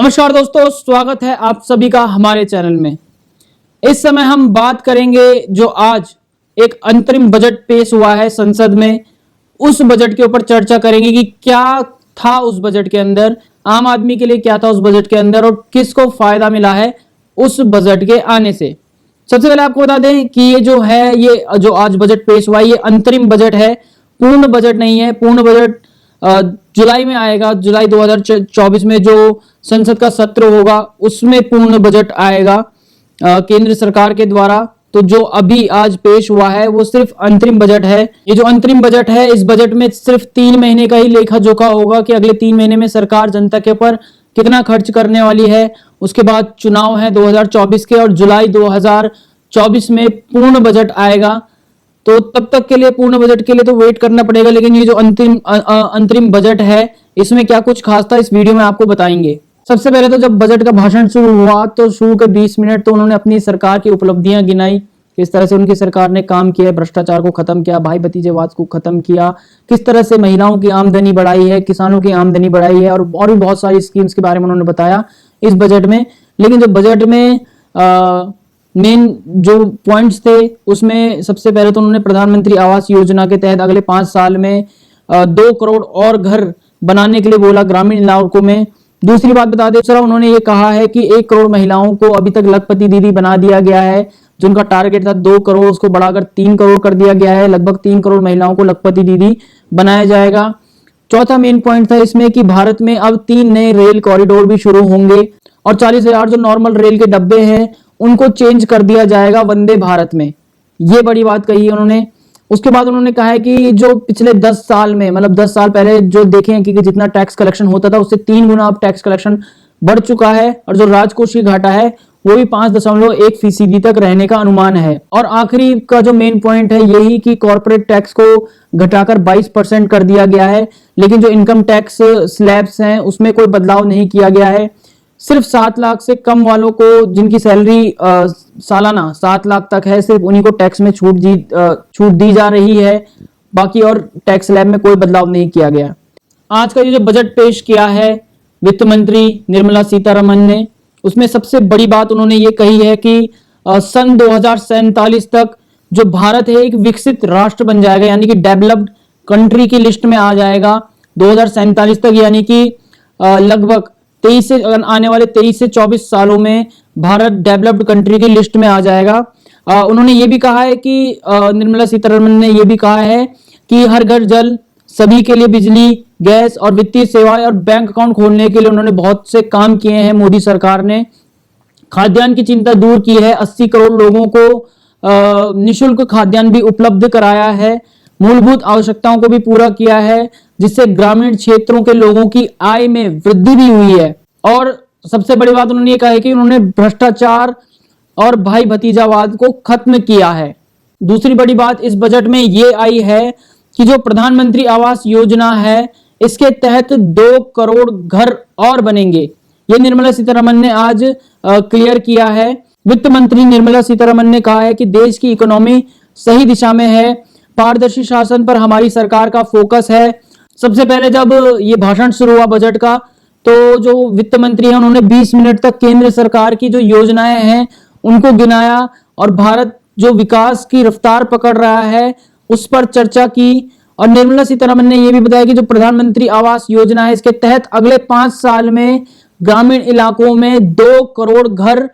नमस्कार दोस्तों, स्वागत है आप सभी का हमारे चैनल में। इस समय हम बात करेंगे जो आज एक अंतरिम बजट पेश हुआ है संसद में, उस बजट के ऊपर चर्चा करेंगे कि क्या था उस बजट के अंदर, आम आदमी के लिए क्या था उस बजट के अंदर और किसको फायदा मिला है उस बजट के आने से। सबसे पहले आपको बता दें कि ये जो आज बजट पेश हुआ है, ये अंतरिम बजट है, पूर्ण बजट नहीं है। पूर्ण बजट जुलाई में आएगा। जुलाई 2024 में जो संसद का सत्र होगा उसमें पूर्ण बजट आएगा केंद्र सरकार के द्वारा। तो जो अभी आज पेश हुआ है वो सिर्फ अंतरिम बजट है। ये जो अंतरिम बजट है, इस बजट में सिर्फ 3 महीने का ही लेखा जोखा होगा कि अगले 3 महीने में सरकार जनता के ऊपर कितना खर्च करने वाली है। उसके बाद चुनाव है 2024 के और जुलाई 2024 में पूर्ण बजट आएगा। तो तब तक के लिए, पूर्ण बजट के लिए तो वेट करना पड़ेगा। लेकिन ये जो अंतरिम बजट है, इसमें क्या कुछ खास था इस वीडियो में आपको बताएंगे। सबसे पहले तो जब बजट का भाषण शुरू हुआ तो शुरू के 20 मिनट तो उन्होंने अपनी सरकार की उपलब्धियां गिनाई, किस तरह से उनकी सरकार ने काम किया, भ्रष्टाचार को खत्म किया, भाई भतीजेवाद को खत्म किया, किस तरह से महिलाओं की आमदनी बढ़ाई है, किसानों की आमदनी बढ़ाई है और भी बहुत सारी स्कीम्स के बारे में उन्होंने बताया इस बजट में। लेकिन जो बजट में मेन जो पॉइंट्स थे उसमें सबसे पहले तो उन्होंने प्रधानमंत्री आवास योजना के तहत अगले 5 साल में 2 करोड़ और घर बनाने के लिए बोला ग्रामीण इलाकों में। दूसरी बात बता दें, सर उन्होंने ये कहा है कि 1 करोड़ महिलाओं को अभी तक लखपति दीदी बना दिया गया है। जिनका टारगेट था 2 करोड़, उसको बढ़ाकर 3 करोड़ कर दिया गया है। लगभग 3 करोड़ महिलाओं को लखपति दीदी बनाया जाएगा। चौथा मेन पॉइंट था इसमें कि भारत में अब 3 नए रेल कॉरिडोर भी शुरू होंगे और 40,000 जो नॉर्मल रेल के डब्बे हैं उनको चेंज कर दिया जाएगा वंदे भारत में। ये बड़ी बात कही है उन्होंने। उसके बाद उन्होंने कहा है कि जो पिछले 10 साल में, मतलब 10 साल पहले जो देखें कि जितना टैक्स कलेक्शन होता था उससे 3 गुना अब टैक्स कलेक्शन बढ़ चुका है और जो राजकोषीय घाटा है वो भी 5.1% तक रहने का अनुमान है। और आखिरी का जो मेन पॉइंट है यही कि कॉर्पोरेट टैक्स को घटाकर 22% कर दिया गया है। लेकिन जो इनकम टैक्स स्लैब्स हैं उसमें कोई बदलाव नहीं किया गया है। सिर्फ 7 लाख से कम वालों को, जिनकी सैलरी सालाना 7 लाख तक है, सिर्फ उन्हीं को टैक्स में छूट दी जा रही है। बाकी और टैक्स स्लैब में कोई बदलाव नहीं किया गया। आज का ये जो बजट पेश किया है वित्त मंत्री निर्मला सीतारमण ने, उसमें सबसे बड़ी बात उन्होंने ये कही है कि सन 2047 तक जो भारत है एक विकसित राष्ट्र बन जाएगा, यानी कि डेवलप्ड कंट्री की लिस्ट में आ जाएगा 2047 तक। यानी कि लगभग आने वाले 23 से 24 सालों में भारत डेवलप्ड कंट्री की लिस्ट में आ जाएगा। उन्होंने ये भी कहा है कि निर्मला सीतारमण ने ये भी कहा है कि हर घर जल, सभी के लिए बिजली, गैस और वित्तीय सेवाएं और बैंक अकाउंट खोलने के लिए उन्होंने बहुत से काम किए हैं मोदी सरकार ने। खाद्यान्न की चिंता दूर की है, 80 करोड़ लोगों को निःशुल्क खाद्यान्न भी उपलब्ध कराया है। मूलभूत आवश्यकताओं को भी पूरा किया है, जिससे ग्रामीण क्षेत्रों के लोगों की आय में वृद्धि भी हुई है। और सबसे बड़ी बात उन्होंने ये कहा है कि उन्होंने भ्रष्टाचार और भाई भतीजावाद को खत्म किया है। दूसरी बड़ी बात इस बजट में ये आई है कि जो प्रधानमंत्री आवास योजना है इसके तहत 2 करोड़ घर और बनेंगे। ये निर्मला सीतारमण ने आज क्लियर किया है। वित्त मंत्री निर्मला सीतारमण ने कहा है कि देश की इकोनॉमी सही दिशा में है, पारदर्शी शासन पर हमारी सरकार का फोकस है। सबसे पहले जब ये भाषण शुरू हुआ बजट का, तो जो वित्त मंत्री है उन्होंने 20 मिनट तक केंद्र सरकार की जो योजनाएं हैं उनको गिनाया और भारत जो विकास की रफ्तार पकड़ रहा है उस पर चर्चा की। और निर्मला सीतारमण ने यह भी बताया कि जो प्रधानमंत्री आवास योजना है इसके तहत अगले 5 साल में ग्रामीण इलाकों में 2 करोड़ घर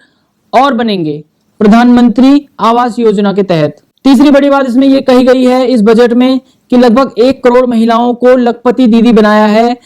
और बनेंगे प्रधानमंत्री आवास योजना के तहत। तीसरी बड़ी बात इसमें यह कही गई है इस बजट में कि लगभग 1 करोड़ महिलाओं को लखपति दीदी बनाया है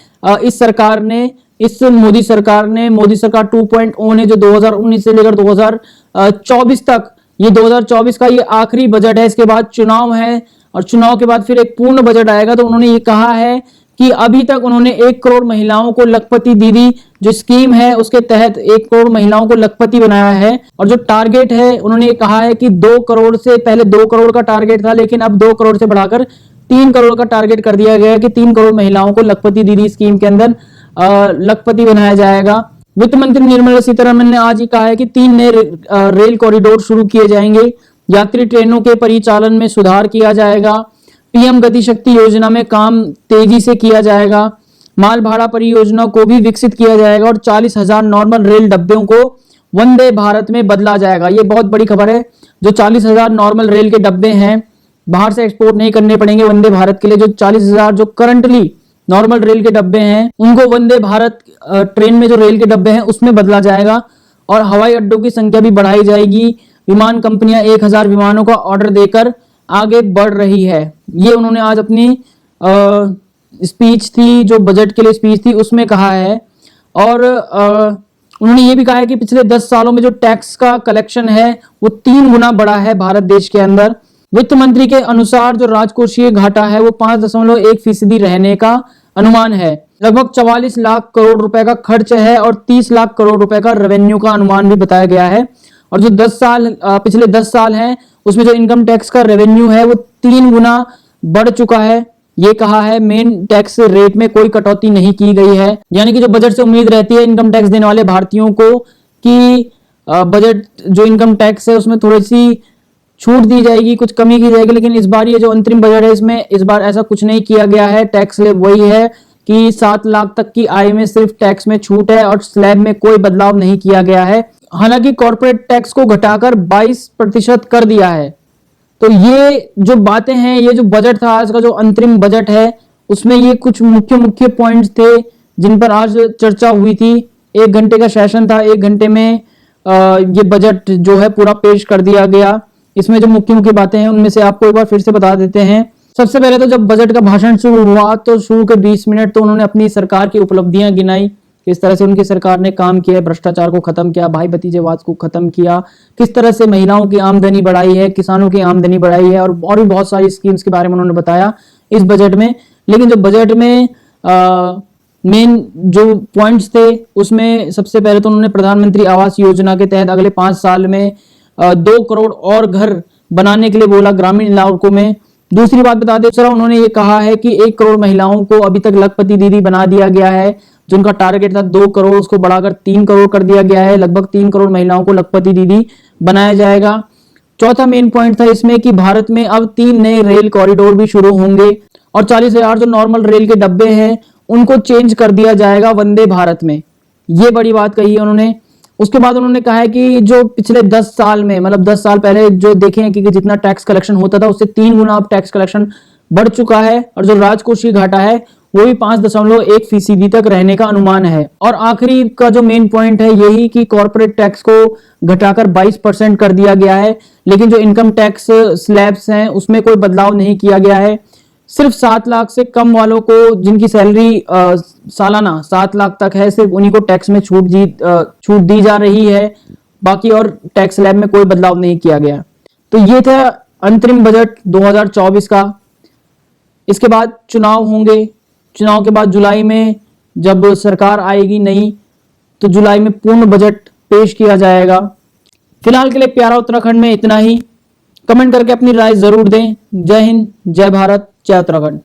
इस सरकार ने, इस मोदी सरकार ने। मोदी सरकार 2.0 ने जो 2019 से लेकर 2024 तक, ये 2024 का ये आखिरी बजट है। इसके बाद चुनाव है और चुनाव के बाद फिर एक पूर्ण बजट आएगा। तो उन्होंने ये कहा है कि अभी तक उन्होंने 1 करोड़ महिलाओं को लखपति दीदी जो स्कीम है उसके तहत 1 करोड़ महिलाओं को लखपति बनाया है। और जो टारगेट है उन्होंने ये कहा है कि 2 करोड़ से, पहले 2 करोड़ का टारगेट था लेकिन अब 2 करोड़ से बढ़ाकर 3 करोड़ का टारगेट कर दिया गया है कि 3 करोड़ महिलाओं को लखपति दीदी स्कीम के अंदर लखपति बनाया जाएगा। वित्त मंत्री निर्मला सीतारमण ने आज ही कहा है कि 3 नए रेल कॉरिडोर शुरू किए जाएंगे। यात्री ट्रेनों के परिचालन में सुधार किया जाएगा। पीएम गति शक्ति योजना में काम तेजी से किया जाएगा। माल भाड़ा परियोजना को भी विकसित किया जाएगा और 40,000 नॉर्मल रेल डब्बों को वंदे भारत में बदला जाएगा। ये बहुत बड़ी खबर है। जो 40,000 नॉर्मल रेल के डब्बे हैं बाहर से एक्सपोर्ट नहीं करने पड़ेंगे वंदे भारत के लिए। जो 40,000 जो करंटली नॉर्मल रेल के डब्बे हैं उनको वंदे भारत ट्रेन में जो रेल के डब्बे हैं उसमें बदला जाएगा और हवाई अड्डों की संख्या भी बढ़ाई जाएगी। विमान कंपनियां 1,000 विमानों का ऑर्डर देकर आगे बढ़ रही है। ये उन्होंने आज अपनी स्पीच थी, जो बजट के लिए स्पीच थी, उसमें कहा है। और उन्होंने ये भी कहा है कि पिछले 10 सालों में जो टैक्स का कलेक्शन है वो 3 गुना बढ़ा है भारत देश के अंदर। वित्त मंत्री के अनुसार जो राजकोषीय घाटा है वो 5.1% रहने का अनुमान है। लगभग 44 लाख करोड़ रुपए का खर्च है और 30 लाख करोड़ रुपए का रेवेन्यू का अनुमान भी बताया गया है। और जो पिछले 10 साल हैं उसमें जो इनकम टैक्स का रेवेन्यू है वो 3 गुना बढ़ चुका है। ये कहा है मेन टैक्स रेट में कोई कटौती नहीं की गई है। यानी कि जो बजट से उम्मीद रहती है इनकम टैक्स देने वाले भारतीयों को कि बजट जो इनकम टैक्स है उसमें थोड़ी सी छूट दी जाएगी, कुछ कमी की जाएगी, लेकिन इस बार ये जो अंतरिम बजट है इसमें इस बार ऐसा कुछ नहीं किया गया है। टैक्स स्लैब वही है कि 7 लाख तक की आय में सिर्फ टैक्स में छूट है और स्लैब में कोई बदलाव नहीं किया गया है। हालांकि कॉर्पोरेट टैक्स को घटाकर 22% कर दिया है। तो ये जो बातें हैं, ये जो बजट था आज का, जो अंतरिम बजट है, उसमें ये कुछ मुख्य पॉइंट्स थे जिन पर आज चर्चा हुई थी। 1 घंटे का सेशन था, 1 घंटे में ये बजट जो है पूरा पेश कर दिया गया। इसमें जो मुख्य बातें हैं उनमें से आपको एक बार फिर से बता देते हैं। सबसे पहले तो जब बजट का भाषण शुरू हुआ तो शुरू के 20 मिनट तो उन्होंने अपनी सरकार की उपलब्धियां गिनाई, किस तरह से उनकी सरकार ने काम किया, भ्रष्टाचार को खत्म किया, भाई भतीजेवाद को खत्म किया, किस तरह से महिलाओं की आमदनी बढ़ाई है, किसानों की आमदनी बढ़ाई है और भी बहुत सारी स्कीम्स के बारे में उन्होंने बताया इस बजट में। लेकिन जो बजट में मेन जो पॉइंट्स थे उसमें सबसे पहले तो उन्होंने प्रधानमंत्री आवास योजना के तहत अगले 5 साल में 2 करोड़ और घर बनाने के लिए बोला ग्रामीण इलाकों में। दूसरी बात बता दें, उन्होंने ये कहा है कि 1 करोड़ महिलाओं को अभी तक लखपति दीदी बना दिया गया है। जो उनका टारगेट था 2 करोड़ उसको बढ़ाकर 3 करोड़ कर दिया गया है। लगभग 3 करोड़ महिलाओं को लखपति दीदी बनाया जाएगा। चौथा मेन पॉइंट था इसमें कि भारत में अब 3 नए रेल कॉरिडोर भी शुरू होंगे और 40,000 जो नॉर्मल रेल के डब्बे हैं उनको चेंज कर दिया जाएगा वंदे भारत में। ये बड़ी बात कही है उन्होंने। उसके बाद उन्होंने कहा है कि जो पिछले 10 साल में, मतलब 10 साल पहले जो देखें कि जितना टैक्स कलेक्शन होता था उससे 3 गुना अब टैक्स कलेक्शन बढ़ चुका है और जो राजकोषीय घाटा है वो भी 5.1% तक रहने का अनुमान है। और आखिरी का जो मेन पॉइंट है यही कि कॉर्पोरेट टैक्स को घटाकर 22% कर दिया गया है, लेकिन जो इनकम टैक्स स्लैब्स हैं उसमें कोई बदलाव नहीं किया गया है। सिर्फ 7 लाख से कम वालों को जिनकी सैलरी सालाना 7 लाख तक है, सिर्फ उन्हीं को टैक्स में छूट दी जा रही है। बाकी और टैक्स स्लैब में कोई बदलाव नहीं किया गया। तो ये था अंतरिम बजट 2024 का। इसके बाद चुनाव होंगे। चुनाव के बाद जुलाई में जब सरकार आएगी नई, तो जुलाई में पूर्ण बजट पेश किया जाएगा। फिलहाल के लिए प्यारा उत्तराखंड में इतना ही। कमेंट करके अपनी राय जरूर दें। जय हिंद, जय भारत, जय उत्तराखंड।